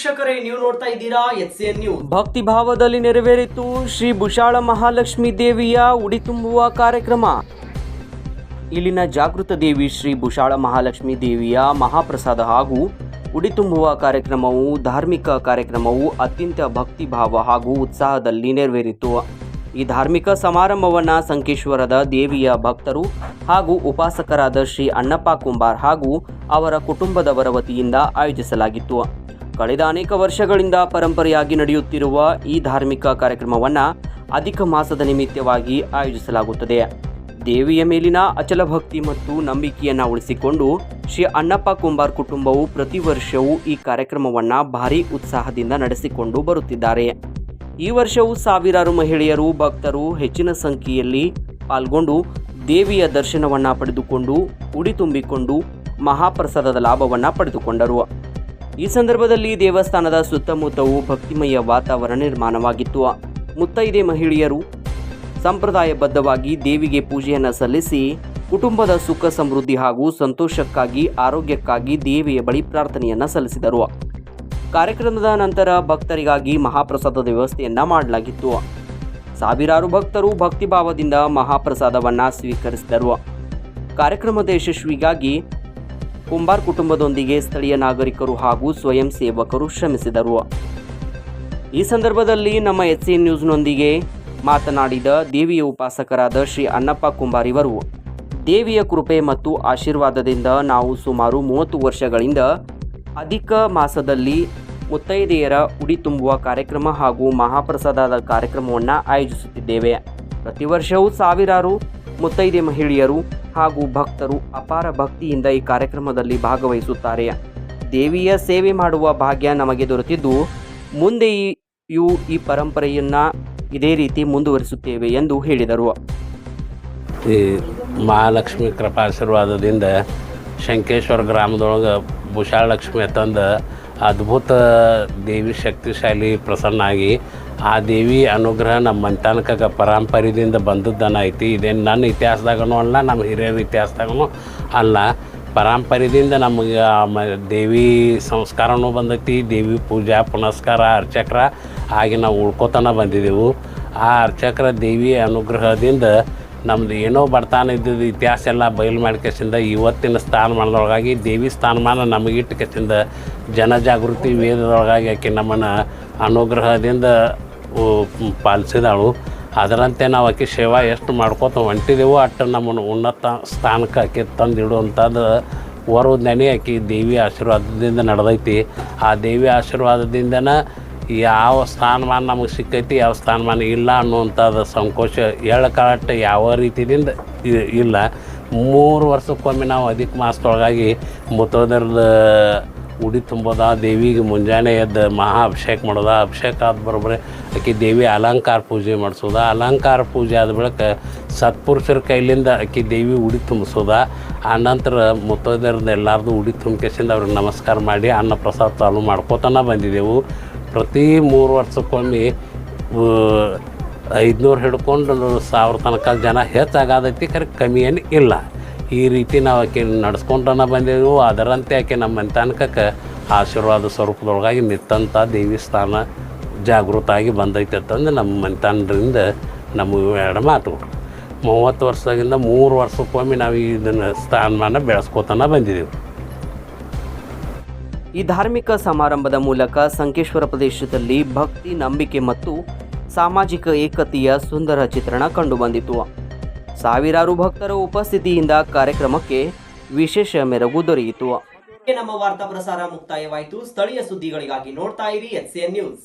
ವೀಕ್ಷಕರೇ, ನೀವು ನೋಡ್ತಾ ಇದ್ದೀರಾ HCN ನ್ಯೂಸ್. ಭಕ್ತಿ ಭಾವದಲ್ಲಿ ನೆರವೇರಿತು ಶ್ರೀ ಬುಷಾಳ ಮಹಾಲಕ್ಷ್ಮಿ ದೇವಿಯ ಉಡಿ ತುಂಬುವ ಕಾರ್ಯಕ್ರಮ. ಇಲ್ಲಿನ ಜಾಗೃತ ದೇವಿ ಶ್ರೀ ಬುಷಾಳ ಮಹಾಲಕ್ಷ್ಮಿ ದೇವಿಯ ಮಹಾಪ್ರಸಾದ ಹಾಗೂ ಉಡಿ ತುಂಬುವ ಕಾರ್ಯಕ್ರಮವು ಧಾರ್ಮಿಕ ಕಾರ್ಯಕ್ರಮವು ಅತ್ಯಂತ ಭಕ್ತಿ ಭಾವ ಹಾಗೂ ಉತ್ಸಾಹದಲ್ಲಿ ನೆರವೇರಿತು. ಈ ಧಾರ್ಮಿಕ ಸಮಾರಂಭವನ್ನು ಸಂಕೇಶ್ವರದ ದೇವಿಯ ಭಕ್ತರು ಹಾಗೂ ಉಪಾಸಕರಾದ ಶ್ರೀ ಅಣ್ಣಪ್ಪ ಕುಂಬಾರ್ ಹಾಗೂ ಅವರ ಕುಟುಂಬದವರ ವತಿಯಿಂದ ಆಯೋಜಿಸಲಾಗಿತ್ತು. ಕಳೆದ ಅನೇಕ ವರ್ಷಗಳಿಂದ ಪರಂಪರೆಯಾಗಿ ನಡೆಯುತ್ತಿರುವ ಈ ಧಾರ್ಮಿಕ ಕಾರ್ಯಕ್ರಮವನ್ನು ಅಧಿಕ ಮಾಸದ ನಿಮಿತ್ತವಾಗಿ ಆಯೋಜಿಸಲಾಗುತ್ತದೆ. ದೇವಿಯ ಮೇಲಿನ ಅಚಲ ಭಕ್ತಿ ಮತ್ತು ನಂಬಿಕೆಯನ್ನು ಉಳಿಸಿಕೊಂಡು ಶ್ರೀ ಅಣ್ಣಪ್ಪ ಕುಂಬಾರ್ ಕುಟುಂಬವು ಪ್ರತಿ ವರ್ಷವೂ ಈ ಕಾರ್ಯಕ್ರಮವನ್ನು ಭಾರೀ ಉತ್ಸಾಹದಿಂದ ನಡೆಸಿಕೊಂಡು ಬರುತ್ತಿದ್ದಾರೆ. ಈ ವರ್ಷವೂ ಸಾವಿರಾರು ಮಹಿಳೆಯರು ಭಕ್ತರು ಹೆಚ್ಚಿನ ಸಂಖ್ಯೆಯಲ್ಲಿ ಪಾಲ್ಗೊಂಡು ದೇವಿಯ ದರ್ಶನವನ್ನು ಪಡೆದುಕೊಂಡು ಉಡಿ ತುಂಬಿಕೊಂಡು ಮಹಾಪ್ರಸಾದದ ಲಾಭವನ್ನು ಪಡೆದುಕೊಂಡರು. ಈ ಸಂದರ್ಭದಲ್ಲಿ ದೇವಸ್ಥಾನದ ಸುತ್ತಮುತ್ತವೂ ಭಕ್ತಿಮಯ ವಾತಾವರಣ ನಿರ್ಮಾಣವಾಗಿತ್ತು. ಮುತ್ತೈದೆ ಮಹಿಳೆಯರು ಸಂಪ್ರದಾಯಬದ್ಧವಾಗಿ ದೇವಿಗೆ ಪೂಜೆಯನ್ನು ಸಲ್ಲಿಸಿ ಕುಟುಂಬದ ಸುಖ ಸಮೃದ್ಧಿ ಹಾಗೂ ಸಂತೋಷಕ್ಕಾಗಿ ಆರೋಗ್ಯಕ್ಕಾಗಿ ದೇವಿಯ ಬಳಿ ಪ್ರಾರ್ಥನೆಯನ್ನು ಸಲ್ಲಿಸಿದರು. ಕಾರ್ಯಕ್ರಮದ ನಂತರ ಭಕ್ತರಿಗಾಗಿ ಮಹಾಪ್ರಸಾದದ ವ್ಯವಸ್ಥೆಯನ್ನು ಮಾಡಲಾಗಿತ್ತು. ಸಾವಿರಾರು ಭಕ್ತರು ಭಕ್ತಿಭಾವದಿಂದ ಮಹಾಪ್ರಸಾದವನ್ನು ಸ್ವೀಕರಿಸಿದರು. ಕಾರ್ಯಕ್ರಮದ ಯಶಸ್ವಿಗಾಗಿ ಕುಂಬಾರ್ ಕುಟುಂಬದೊಂದಿಗೆ ಸ್ಥಳೀಯ ನಾಗರಿಕರು ಹಾಗೂ ಸ್ವಯಂ ಸೇವಕರು ಶ್ರಮಿಸಿದರು. ಈ ಸಂದರ್ಭದಲ್ಲಿ ನಮ್ಮ HCN ನ್ಯೂಸ್ನೊಂದಿಗೆ ಮಾತನಾಡಿದ ದೇವಿಯ ಉಪಾಸಕರಾದ ಶ್ರೀ ಅಣ್ಣಪ್ಪ ಕುಂಬಾರ್ ಇವರು, ದೇವಿಯ ಕೃಪೆ ಮತ್ತು ಆಶೀರ್ವಾದದಿಂದ ನಾವು ಸುಮಾರು 30 ವರ್ಷಗಳಿಂದ ಅಧಿಕ ಮಾಸದಲ್ಲಿ ಮುತ್ತೈದೆಯರ ಉಡಿ ತುಂಬುವ ಕಾರ್ಯಕ್ರಮ ಹಾಗೂ ಮಹಾಪ್ರಸಾದದ ಕಾರ್ಯಕ್ರಮವನ್ನು ಆಯೋಜಿಸುತ್ತಿದ್ದೇವೆ. ಪ್ರತಿ ವರ್ಷವೂ ಸಾವಿರಾರು ಮುತ್ತೈದೆ ಮಹಿಳೆಯರು ಹಾಗೂ ಭಕ್ತರು ಅಪಾರ ಭಕ್ತಿಯಿಂದ ಈ ಕಾರ್ಯಕ್ರಮದಲ್ಲಿ ಭಾಗವಹಿಸುತ್ತಾರೆ. ದೇವಿಯ ಸೇವೆ ಮಾಡುವ ಭಾಗ್ಯ ನಮಗೆ ದೊರೆತಿದ್ದು ಮುಂದೆಯೂ ಈ ಪರಂಪರೆಯನ್ನು ಇದೇ ರೀತಿ ಮುಂದುವರಿಸುತ್ತೇವೆ ಎಂದು ಹೇಳಿದರು. ಈ ಮಹಾಲಕ್ಷ್ಮಿ ಕೃಪಾಶೀರ್ವಾದದಿಂದ ಶಂಕೇಶ್ವರ ಗ್ರಾಮದೊಳಗೆ ಬುಷಾಳ ಲಕ್ಷ್ಮಿ ತಂದು ಅದ್ಭುತ ದೇವಿ ಶಕ್ತಿಶಾಲಿ ಪ್ರಸನ್ನ ಆಗಿ ಆ ದೇವಿ ಅನುಗ್ರಹ ನಮ್ಮ ಮಂತಾನಕ ಪರಂಪರೆಯಿಂದ ಬಂದದ್ದನ್ನು ಐತಿ. ಇದೇನು ನನ್ನ ಇತಿಹಾಸದಾಗೂ ಅಲ್ಲ, ನಮ್ಮ ಹಿರಿಯರ ಇತಿಹಾಸದಾಗೂ ಅಲ್ಲ, ಪರಂಪರೆಯಿಂದ ನಮಗೆ ದೇವಿ ಸಂಸ್ಕಾರನೂ ಬಂದೈತಿ. ದೇವಿ ಪೂಜಾ ಪುನಸ್ಕಾರ ಅರ್ಚಕ್ರ ಆಗಿ ನಾವು ಉಳ್ಕೋತನ ಬಂದಿದ್ದೆವು. ಆ ಅರ್ಚಕ್ರ ದೇವಿ ಅನುಗ್ರಹದಿಂದ ನಮ್ದು ಏನೋ ಬರ್ತಾನೆ ಇದ್ದಿದ್ದು ಇತಿಹಾಸ ಎಲ್ಲ ಬಯಲು ಮಾಡಿಕೆಸಿಂದ ಇವತ್ತಿನ ಸ್ಥಾನಮಾನದೊಳಗಾಗಿ ದೇವಿ ಸ್ಥಾನಮಾನ ನಮಗಿಟ್ಟು ಕೆಸಿಂದ ಜನಜಾಗೃತಿ ವೇದದೊಳಗಾಗಿ ಆಕೆ ನಮ್ಮನ್ನು ಅನುಗ್ರಹದಿಂದ ಪಾಲಿಸಿದಳು. ಅದರಂತೆ ನಾವು ಆಕೆ ಸೇವಾ ಎಷ್ಟು ಮಾಡ್ಕೋತ ಹೊಂಟಿದೆವು ಅಷ್ಟು ನಮ್ಮನ್ನು ಉನ್ನತ ಸ್ಥಾನಕ್ಕೆ ಆಕೆ ತಂದಿಡುವಂಥದ್ದು ನೆನೆ ಆಕೆ ದೇವಿ ಆಶೀರ್ವಾದದಿಂದ ನಡೆದೈತಿ. ಆ ದೇವಿ ಆಶೀರ್ವಾದದಿಂದನೇ ಯಾವ ಸ್ಥಾನಮಾನ ನಮಗೆ ಸಿಕ್ಕೈತಿ, ಯಾವ ಸ್ಥಾನಮಾನ ಇಲ್ಲ ಅನ್ನುವಂಥದ್ದು ಸಂಕೋಚ ಎಳ್ಕಾಳಟ್ಟು ಯಾವ ರೀತಿಯಿಂದ ಇಲ್ಲ. 3 ವರ್ಷಕ್ಕೊಮ್ಮೆ ನಾವು ಅಧಿಕ ಮಾಸದೊಳಗಾಗಿ ಮುತ್ತೈದೆಯರ್ದು ಉಡಿ ತುಂಬೋದ, ದೇವಿಗೆ ಮುಂಜಾನೆ ಎದ್ದು ಮಹಾ ಅಭಿಷೇಕ ಮಾಡೋದ, ಅಭಿಷೇಕ ಆದ ಬರೋಬ್ಬರಿ ಆಕೆ ದೇವಿ ಅಲಂಕಾರ ಪೂಜೆ ಮಾಡಿಸೋದ, ಅಲಂಕಾರ ಪೂಜೆ ಆದ ಬಳಿಕ ಸತ್ಪುರುಷರ ಕೈಲಿಂದ ಆಕೆ ದೇವಿ ಉಡಿ ತುಂಬಿಸೋದ. ಆ ನಂತರ ಮುತ್ತೈದೆಯರ್ದು ಎಲ್ಲರದು ಉಡಿ ತುಂಬಿಕೆಸಿಂದ ಅವ್ರಿಗೆ ನಮಸ್ಕಾರ ಮಾಡಿ ಅನ್ನ ಪ್ರಸಾದ ಚಾಲು ಮಾಡ್ಕೋತನ ಬಂದಿದ್ದೆವು. ಪ್ರತಿ 3 ವರ್ಷಕ್ಕೊಮ್ಮೆ 500 ಹಿಡ್ಕೊಂಡು 1000 ತನಕ ಜನ ಹೆಚ್ಚಾಗತೈತಿ, ಖರೆ ಕಮ್ಮಿ ಏನು ಇಲ್ಲ. ಈ ರೀತಿ ನಾವು ಆಕೆ ನಡೆಸ್ಕೊಂಡನ ಬಂದೆವು. ಅದರಂತೆ ಆಕೆ ನಮ್ಮ ಮಂತಾನಕಕ್ಕೆ ಆಶೀರ್ವಾದ ಸ್ವರೂಪದೊಳಗಾಗಿ ನಿಂತಂಥ ದೇವಿ ಸ್ಥಾನ ಜಾಗೃತ ಆಗಿ ಬಂದೈತೆ ಅಂತಂದು ನಮ್ಮ ಮಂತಾನರಿಂದ ನಮ್ಮ ಎರಡು ಮಾತುಗಳು. 30 ವರ್ಷದಾಗಿಂದ 3 ವರ್ಷಕ್ಕೊಮ್ಮೆ ನಾವು ಇದನ್ನು ಸ್ಥಾನಮಾನ ಬೆಳೆಸ್ಕೋತನ ಬಂದಿದ್ದೆವು. ಈ ಧಾರ್ಮಿಕ ಸಮಾರಂಭದ ಮೂಲಕ ಸಂಕೇಶ್ವರ ಪ್ರದೇಶದಲ್ಲಿ ಭಕ್ತಿ, ನಂಬಿಕೆ ಮತ್ತು ಸಾಮಾಜಿಕ ಏಕತೆಯ ಸುಂದರ ಚಿತ್ರಣ ಕಂಡುಬಂದಿತು. ಸಾವಿರಾರು ಭಕ್ತರ ಉಪಸ್ಥಿತಿಯಿಂದ ಕಾರ್ಯಕ್ರಮಕ್ಕೆ ವಿಶೇಷ ಮೆರುಗು ದೊರೆಯಿತು. ನಮ್ಮ ವಾರ್ತಾ ಪ್ರಸಾರ ಮುಕ್ತಾಯವಾಯಿತು. ಸ್ಥಳೀಯ ಸುದ್ದಿಗಳಿಗಾಗಿ ನೋಡ್ತಾ ಇರಿ HCN ನ್ಯೂಸ್.